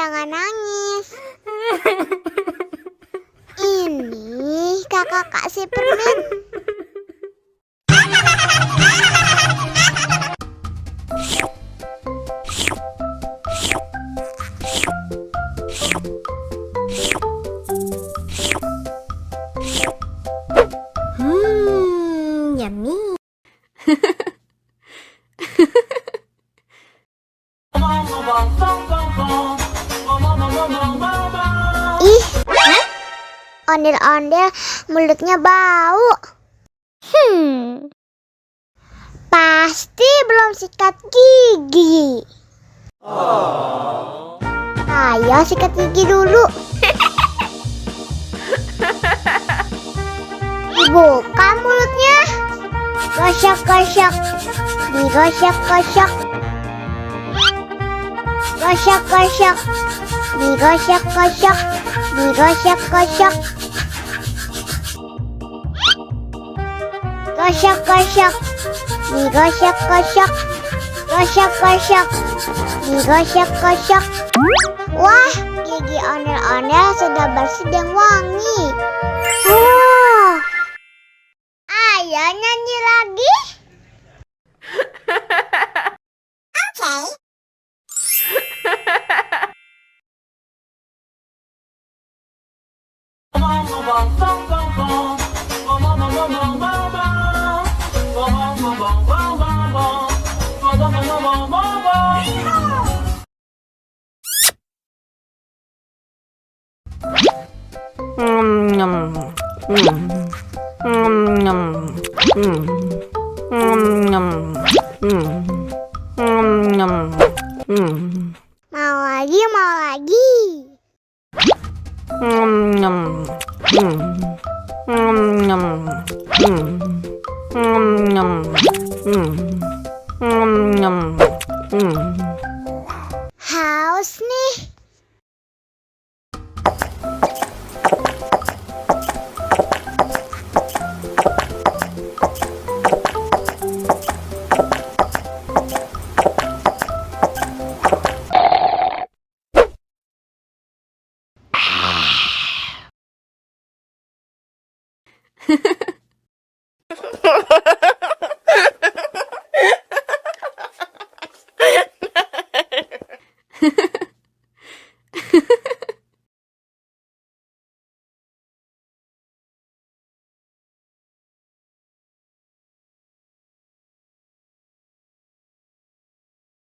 jangan nangis. Ini kakak kasih permen. Yummy. Ih, ondel-ondel mulutnya bau. Pasti belum sikat gigi. Ayo sikat gigi dulu. Dibuka mulutnya. Gosok-gosok. Digosok-gosok. Gosok-gosok. Digosok-gosok. Digosok-gosok. Gosok-gosok. Digosok-gosok. Gosok-gosok. Digosok-gosok. Wah, gigi ondel-ondel sudah bersih dan wangi. Oh, ayo nyanyi lagi. Oke. Mau lagi, mau lagi. Haus nih.